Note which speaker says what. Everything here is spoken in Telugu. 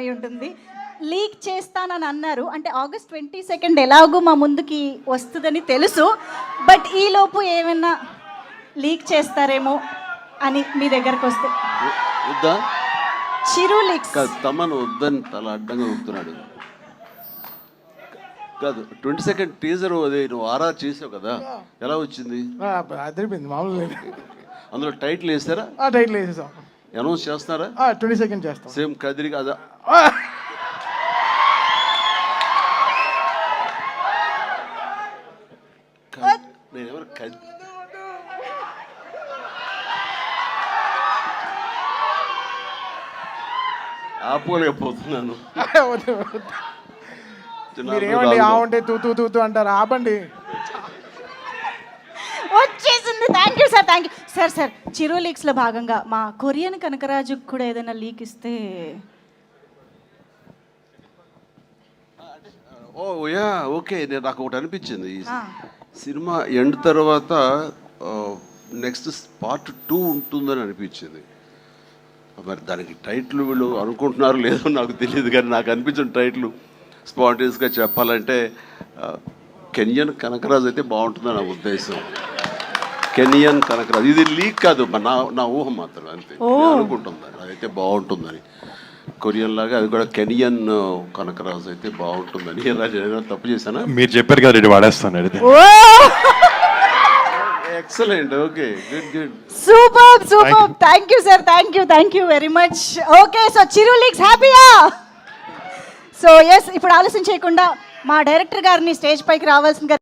Speaker 1: అయి ఉంటుంది. లీక్ చేస్తానని అన్నారు. అంటే ఆగస్ట్ 22 ఎలాగో మా ముందుకి వస్తుందని తెలుసు. బట్ ఈలోపు ఏమైనా లీక్ చేస్తారేమో అని మీ దగ్గరకు వస్తే
Speaker 2: వద్దా?
Speaker 1: చిరు లీక్స్
Speaker 2: తమను వద్దని తల అడ్డంగా ఊపుతున్నాడు. కాదు 22 టీజర్ అదే నువ్వు ఆర్ఆర్ చేసావు కదా, ఎలా వచ్చింది?
Speaker 3: అదిరిపోయింది, మామూలు లేదు.
Speaker 2: అందులో టైటిల్ వేసారా?
Speaker 3: టైటిల్ వేసేసాం.
Speaker 2: అనౌన్స్ చేస్తున్నారా?
Speaker 3: 22 చేస్తాం.
Speaker 2: సేమ్ కదిరి కదా. నేనెవరు ఆపుకోలేకపోతున్నాను.
Speaker 3: మీరేమండి ఆవుంటే తూ అంటారు, ఆపండి.
Speaker 1: వచ్చేసింది. Thank you sir, thank you sir. Sir Chiru లీక్స్లో భాగంగా మా కొరియన్ కనకరాజుకు కూడా ఏదైనా లీక్ ఇస్తే.
Speaker 2: Oh yeah okay. నేను నాకు ఒకటి అనిపించింది, ఈ సినిమా ఎండ్ తర్వాత నెక్స్ట్ పార్ట్ 2 ఉంటుందని అనిపించింది. మరి దానికి టైటిల్ వీళ్ళు అనుకుంటున్నారు లేదో నాకు తెలియదు, కానీ నాకు అనిపించిన టైటిల్ స్పాంటేనియస్గా చెప్పాలంటే కెనియన్ కనకరాజు అయితే బాగుంటుందని నా ఉద్దేశం. కెనియన్ కనకరాజు, ఇది లీక్ కాదు, నా ఊహ మాత్రం అంతే. అనుకుంటుంది అదైతే బాగుంటుందని. కొరియన్ లాగా అది కూడా కెనియన్ కనకరాజు అయితే బాగుంటుందని. తప్పు చేశానా?
Speaker 4: మీరు చెప్పారు కదా, రెడీ వాడేస్తాను.
Speaker 2: Excellent, okay, good.
Speaker 1: Super. Thank you sir, thank you very much. Okay, so Chiru leaks హ్యాపీయా? సో ఎస్, ఇప్పుడు ఆలస్యం చేయకుండా మా డైరెక్టర్ గారిని స్టేజ్ పైకి రావాల్సిందిగా